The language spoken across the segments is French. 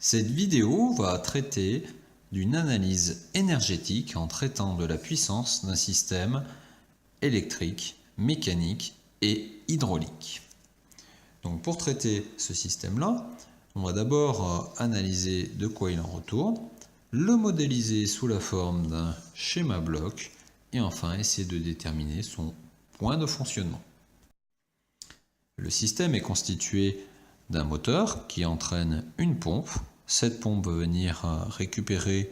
Cette vidéo va traiter d'une analyse énergétique en traitant de la puissance d'un système électrique, mécanique et hydraulique. Donc pour traiter ce système-là, on va d'abord analyser de quoi il en retourne, le modéliser sous la forme d'un schéma bloc et enfin essayer de déterminer son point de fonctionnement. Le système est constitué d'un moteur qui entraîne une pompe. Cette pompe va venir récupérer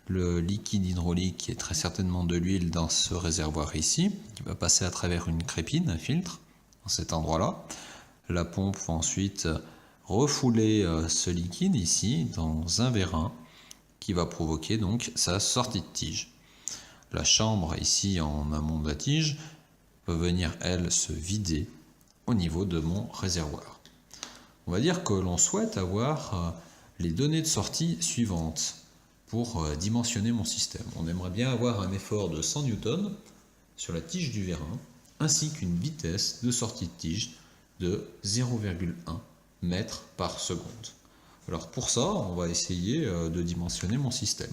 le liquide hydraulique qui est très certainement de l'huile dans ce réservoir ici, qui va passer à travers une crépine, un filtre, dans cet endroit-là. La pompe va ensuite refouler ce liquide ici dans un vérin qui va provoquer donc sa sortie de tige. La chambre ici en amont de la tige va venir elle se vider au niveau de mon réservoir. On va dire que l'on souhaite avoir les données de sortie suivantes pour dimensionner mon système. On aimerait bien avoir un effort de 100 Newton sur la tige du vérin ainsi qu'une vitesse de sortie de tige de 0,1 mètre par seconde. Alors pour ça, on va essayer de dimensionner mon système.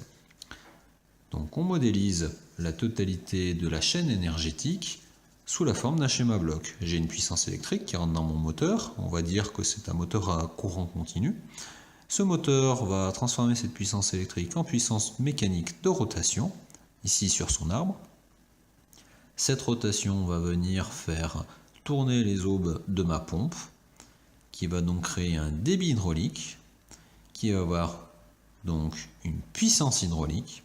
Donc on modélise la totalité de la chaîne énergétique sous la forme d'un schéma bloc. J'ai une puissance électrique qui rentre dans mon moteur. On va dire que c'est un moteur à courant continu. Ce moteur va transformer cette puissance électrique en puissance mécanique de rotation, ici sur son arbre. Cette rotation va venir faire tourner les aubes de ma pompe, qui va donc créer un débit hydraulique, qui va avoir donc une puissance hydraulique.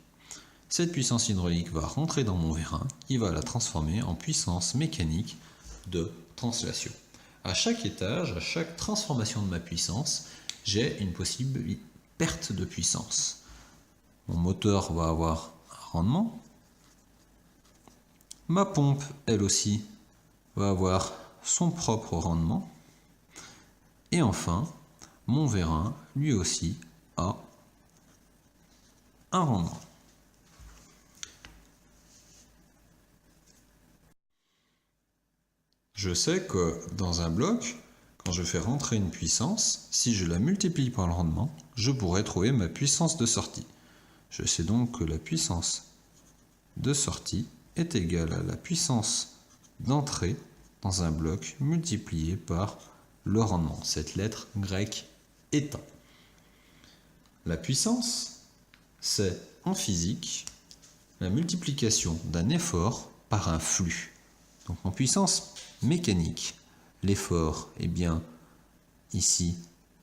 Cette puissance hydraulique va rentrer dans mon vérin, qui va la transformer en puissance mécanique de translation. À chaque étage, à chaque transformation de ma puissance, j'ai une possible perte de puissance. Mon moteur va avoir un rendement. Ma pompe, elle aussi, va avoir son propre rendement. Et enfin, mon vérin, lui aussi, a un rendement. Je sais que dans un bloc, quand je fais rentrer une puissance, si je la multiplie par le rendement, je pourrais trouver ma puissance de sortie. Je sais donc que la puissance de sortie est égale à la puissance d'entrée dans un bloc multiplié par le rendement, cette lettre grecque état. La puissance, c'est en physique la multiplication d'un effort par un flux. Donc en puissance mécanique, l'effort, eh bien, ici,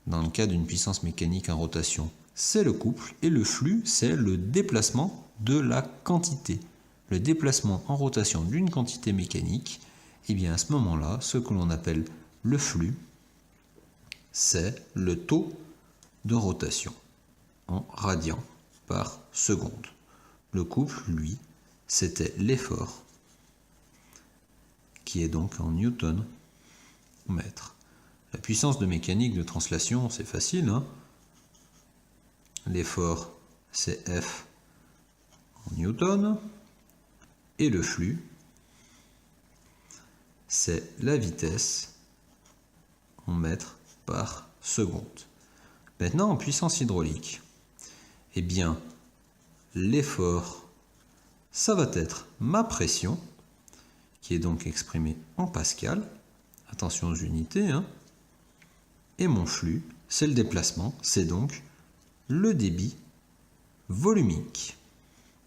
dans le cas d'une puissance mécanique en rotation, c'est le couple, et le flux, c'est le déplacement de la quantité. Le déplacement en rotation d'une quantité mécanique, eh bien à ce moment-là, ce que l'on appelle le flux, c'est le taux de rotation en radians par seconde. Le couple, lui, c'était l'effort, qui est donc en newton mètre. La puissance de mécanique de translation, c'est facile, hein. L'effort, c'est F en newton, et le flux, c'est la vitesse en mètres par seconde. Maintenant, en puissance hydraulique, eh bien, l'effort, ça va être ma pression, qui est donc exprimée en pascal. Attention aux unités, hein. Et mon flux, c'est le déplacement, c'est donc le débit volumique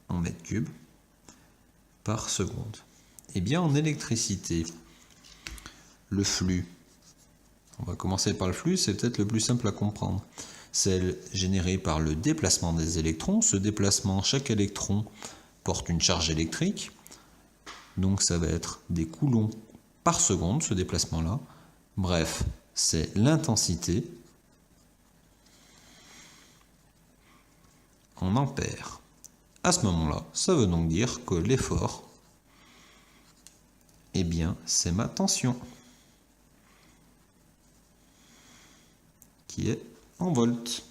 en mètres cubes par seconde. Eh bien, en électricité, le flux, on va commencer par le flux, c'est peut-être le plus simple à comprendre. C'est généré par le déplacement des électrons. Ce déplacement, chaque électron porte une charge électrique. Donc ça va être des coulombs par seconde, ce déplacement-là. Bref, c'est l'intensité en ampères. À ce moment-là, ça veut donc dire que l'effort, eh bien, c'est ma tension, qui est en volts.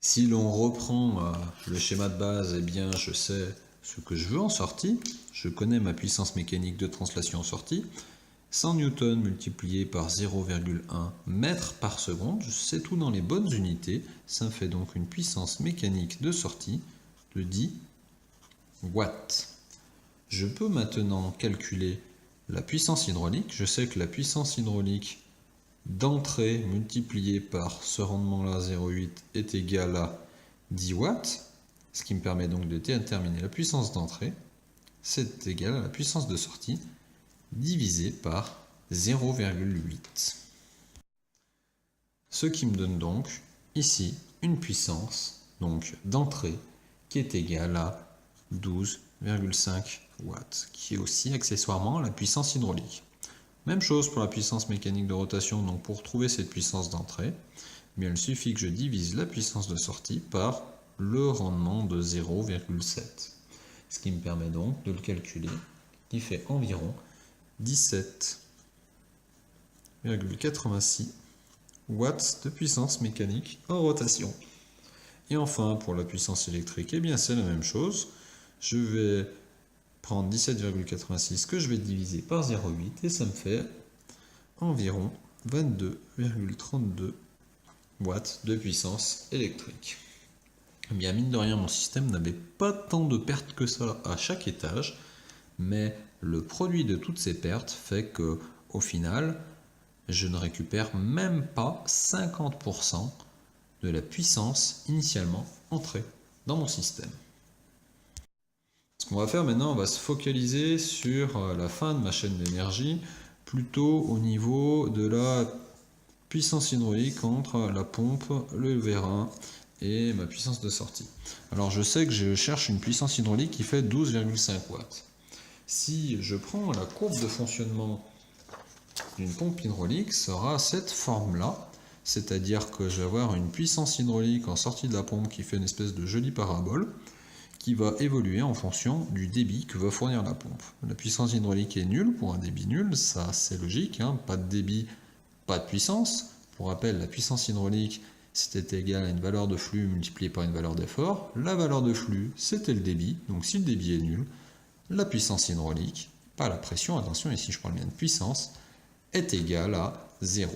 Si l'on reprend le schéma de base, eh bien, je sais ce que je veux en sortie. Je connais ma puissance mécanique de translation en sortie. 100 newtons multiplié par 0,1 mètres par seconde, c'est tout dans les bonnes unités, ça me fait donc une puissance mécanique de sortie de 10 watts. Je peux maintenant calculer la puissance hydraulique. Je sais que la puissance hydraulique d'entrée multipliée par ce rendement-là, 0,8, est égal à 10 watts, ce qui me permet donc de déterminer la puissance d'entrée. C'est égal à la puissance de sortie divisé par 0,8. Ce qui me donne donc ici une puissance d'entrée qui est égale à 12,5 watts, qui est aussi accessoirement la puissance hydraulique. Même chose pour la puissance mécanique de rotation. Donc pour trouver cette puissance d'entrée, il suffit que je divise la puissance de sortie par le rendement de 0,7. Ce qui me permet donc de le calculer, qui fait environ 17,86 watts de puissance mécanique en rotation. Et enfin, pour la puissance électrique, eh bien c'est la même chose. Je vais prendre 17,86 que je vais diviser par 0,8 et ça me fait environ 22,32 watts de puissance électrique. Eh bien, mine de rien, mon système n'avait pas tant de pertes que ça à chaque étage, mais le produit de toutes ces pertes fait que, au final, je ne récupère même pas 50% de la puissance initialement entrée dans mon système. Ce qu'on va faire maintenant, on va se focaliser sur la fin de ma chaîne d'énergie, plutôt au niveau de la puissance hydraulique entre la pompe, le vérin et ma puissance de sortie. Alors je sais que je cherche une puissance hydraulique qui fait 12,5 watts. Si je prends la courbe de fonctionnement d'une pompe hydraulique, ça sera cette forme-là, c'est-à-dire que je vais avoir une puissance hydraulique en sortie de la pompe qui fait une espèce de jolie parabole, qui va évoluer en fonction du débit que va fournir la pompe. La puissance hydraulique est nulle pour un débit nul, ça c'est logique, hein, pas de débit, pas de puissance. Pour rappel, la puissance hydraulique c'était égal à une valeur de flux multipliée par une valeur d'effort. La valeur de flux c'était le débit, donc si le débit est nul, la puissance hydraulique, pas la pression, attention ici je parle bien de puissance, est égale à 0.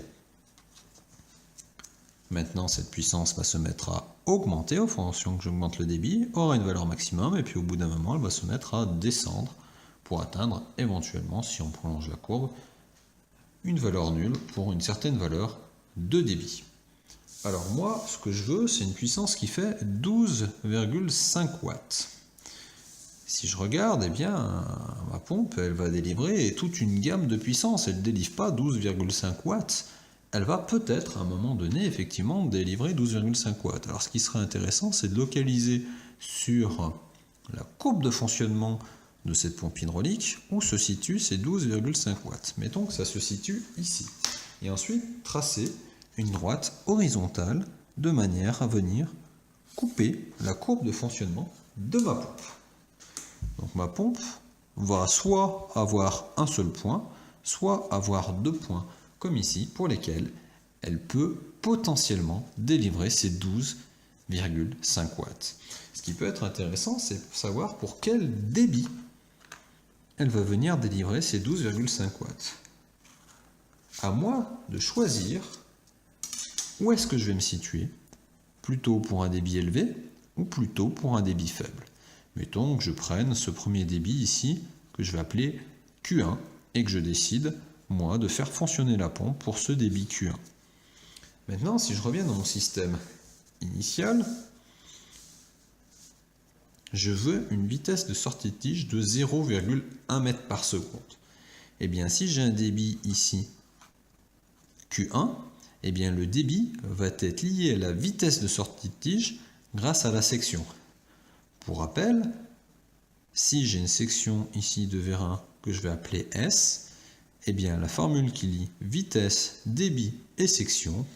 Maintenant, cette puissance va se mettre à augmenter en fonction que j'augmente le débit, aura une valeur maximum, et puis au bout d'un moment, elle va se mettre à descendre pour atteindre éventuellement, si on prolonge la courbe, une valeur nulle pour une certaine valeur de débit. Alors moi, ce que je veux, c'est une puissance qui fait 12,5 watts. Si je regarde, eh bien, ma pompe, elle va délivrer toute une gamme de puissance. Elle ne délivre pas 12,5 watts. Elle va peut-être, à un moment donné, effectivement, délivrer 12,5 watts. Alors, ce qui serait intéressant, c'est de localiser sur la courbe de fonctionnement de cette pompe hydraulique où se situent ces 12,5 watts. Mettons que ça se situe ici. Et ensuite, tracer une droite horizontale de manière à venir couper la courbe de fonctionnement de ma pompe. Donc, ma pompe va soit avoir un seul point, soit avoir deux points, comme ici, pour lesquels elle peut potentiellement délivrer ces 12,5 watts. Ce qui peut être intéressant, c'est de savoir pour quel débit elle va venir délivrer ces 12,5 watts. À moi de choisir où est-ce que je vais me situer, plutôt pour un débit élevé ou plutôt pour un débit faible. Mettons que je prenne ce premier débit ici, que je vais appeler Q1, et que je décide, moi, de faire fonctionner la pompe pour ce débit Q1. Maintenant, si je reviens dans mon système initial, je veux une vitesse de sortie de tige de 0,1 mètre par seconde. Eh bien, si j'ai un débit ici Q1, eh bien, le débit va être lié à la vitesse de sortie de tige grâce à la section. Pour rappel, si j'ai une section ici de vérin que je vais appeler S, eh bien, la formule qui lie vitesse, débit et section,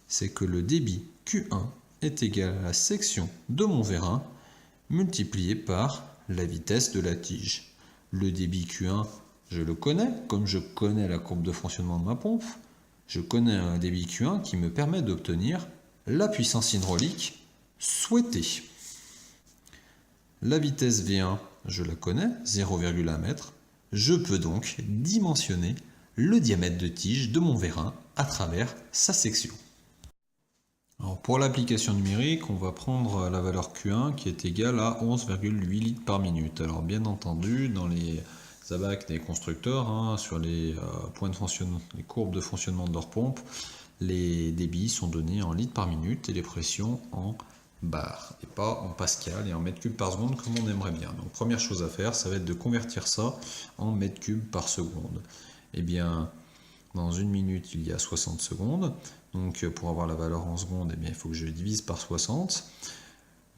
c'est que le débit Q1 est égal à la section de mon vérin multiplié par la vitesse de la tige. Le débit Q1, je le connais, comme je connais la courbe de fonctionnement de ma pompe, je connais un débit Q1 qui me permet d'obtenir la puissance hydraulique souhaitée. La vitesse V1, je la connais, 0,1 mètre. Je peux donc dimensionner le diamètre de tige de mon vérin à travers sa section. Alors pour l'application numérique, on va prendre la valeur Q1 qui est égale à 11,8 litres par minute. Alors bien entendu, dans les abacs des constructeurs, sur les points de fonctionnement, les courbes de fonctionnement de leur pompe, les débits sont donnés en litres par minute et les pressions en bar et pas en pascal et en mètres cubes par seconde comme on aimerait bien. Donc première chose à faire, ça va être de convertir ça en mètres cubes par seconde. Et bien dans une minute il y a 60 secondes, donc pour avoir la valeur en secondes, il faut que je divise par 60.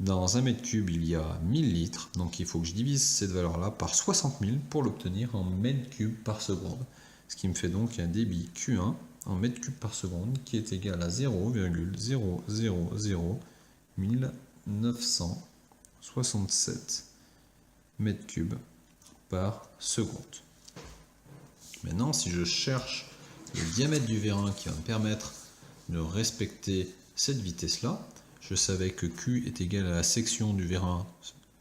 Dans un mètre cube il y a 1000 litres, donc il faut que je divise cette valeur là par 60 000 pour l'obtenir en mètres cubes par seconde, ce qui me fait donc un débit Q1 en mètres cubes par seconde qui est égal à 0,0001967 mètres cubes par seconde. Maintenant, si je cherche le diamètre du vérin qui va me permettre de respecter cette vitesse-là, je savais que Q est égal à la section du vérin,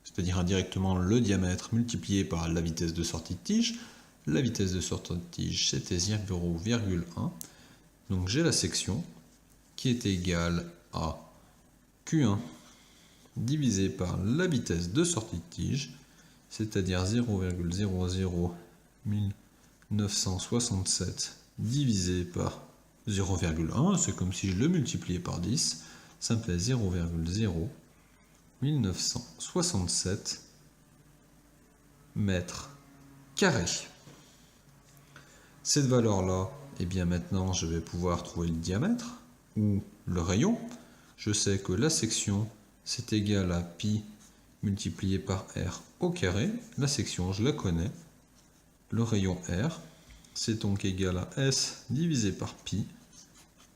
c'est-à-dire indirectement le diamètre multiplié par la vitesse de sortie de tige. La vitesse de sortie de tige, c'était 0,1. Donc j'ai la section qui est égale à Q1 divisé par la vitesse de sortie de tige, c'est-à-dire 0,0001967 divisé par 0,1, c'est comme si je le multipliais par 10, ça me fait 0,01967 mètres carrés. Cette valeur-là, et bien maintenant je vais pouvoir trouver le diamètre ou le rayon. Je sais que la section c'est égal à pi multiplié par r au carré. La section je la connais. Le rayon r c'est donc égal à s divisé par pi.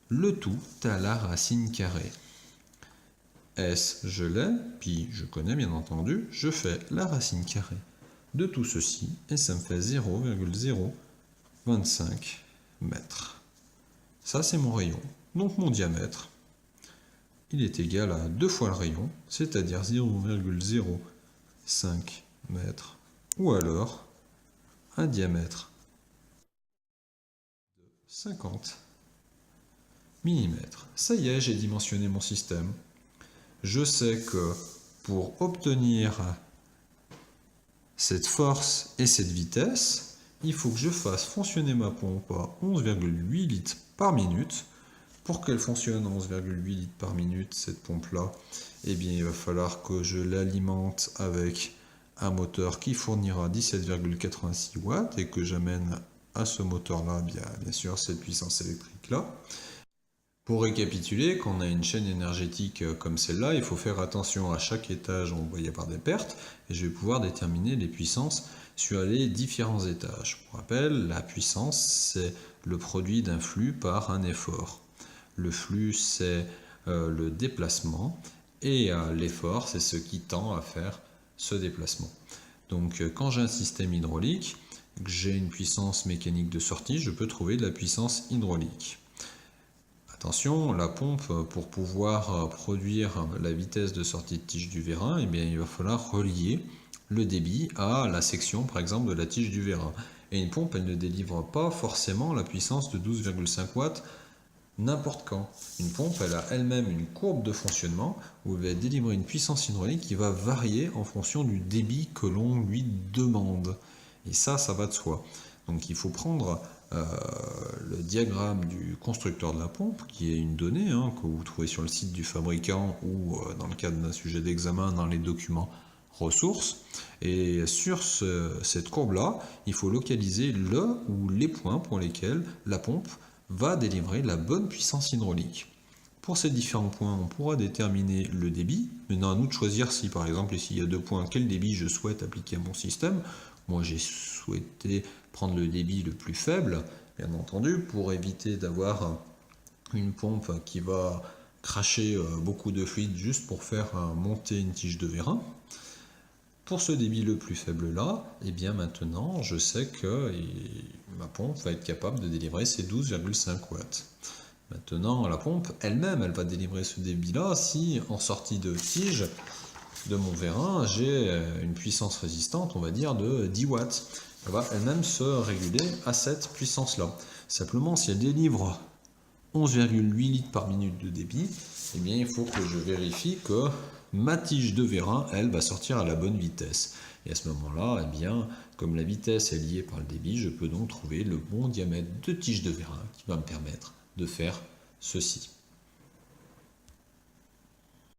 Le tout à la racine carrée. S je l'ai, pi je connais bien entendu. Je fais la racine carrée de tout ceci et ça me fait 0,025 mètres. Ça c'est mon rayon. Donc mon diamètre, il est égal à 2 fois le rayon, c'est-à-dire 0,05 mètres, ou alors un diamètre de 50 mm. Ça y est, j'ai dimensionné mon système. Je sais que pour obtenir cette force et cette vitesse, il faut que je fasse fonctionner ma pompe à 11,8 litres par minute. Pour qu'elle fonctionne à 11,8 litres par minute, cette pompe-là, eh bien, il va falloir que je l'alimente avec un moteur qui fournira 17,86 watts et que j'amène à ce moteur-là, bien sûr, cette puissance électrique-là. Pour récapituler, quand on a une chaîne énergétique comme celle-là, il faut faire attention à chaque étage où on va y avoir des pertes et je vais pouvoir déterminer les puissances sur les différents étages. Pour rappel, la puissance, c'est le produit d'un flux par un effort. Le flux, c'est le déplacement et l'effort, c'est ce qui tend à faire ce déplacement. Donc quand j'ai un système hydraulique, que j'ai une puissance mécanique de sortie, je peux trouver de la puissance hydraulique. Attention, la pompe, pour pouvoir produire la vitesse de sortie de tige du vérin, eh bien, il va falloir relier le débit à la section, par exemple, de la tige du vérin. Et une pompe, elle ne délivre pas forcément la puissance de 12,5 watts n'importe quand. Une pompe, elle a elle-même une courbe de fonctionnement où elle va délivrer une puissance hydraulique qui va varier en fonction du débit que l'on lui demande. Et ça va de soi. Donc il faut prendre le diagramme du constructeur de la pompe, qui est une donnée que vous trouvez sur le site du fabricant ou dans le cadre d'un sujet d'examen dans les documents ressources. Et sur cette courbe-là, il faut localiser le ou les points pour lesquels la pompe va délivrer la bonne puissance hydraulique. Pour ces différents points, on pourra déterminer le débit. Maintenant, à nous de choisir si, par exemple, ici il y a 2 points, quel débit je souhaite appliquer à mon système. Moi, j'ai souhaité prendre le débit le plus faible, bien entendu, pour éviter d'avoir une pompe qui va cracher beaucoup de fluide juste pour faire monter une tige de vérin. Pour ce débit le plus faible là, et bien maintenant, je sais que ma pompe va être capable de délivrer ces 12,5 watts. Maintenant, la pompe elle-même, elle va délivrer ce débit-là si, en sortie de tige de mon vérin, j'ai une puissance résistante, on va dire, de 10 watts. elle va elle-même se réguler à cette puissance-là. Simplement, si elle délivre 11,8 litres par minute de débit, eh bien, il faut que je vérifie que ma tige de vérin, elle, va sortir à la bonne vitesse. Et à ce moment-là, eh bien, comme la vitesse est liée par le débit, je peux donc trouver le bon diamètre de tige de vérin qui va me permettre de faire ceci.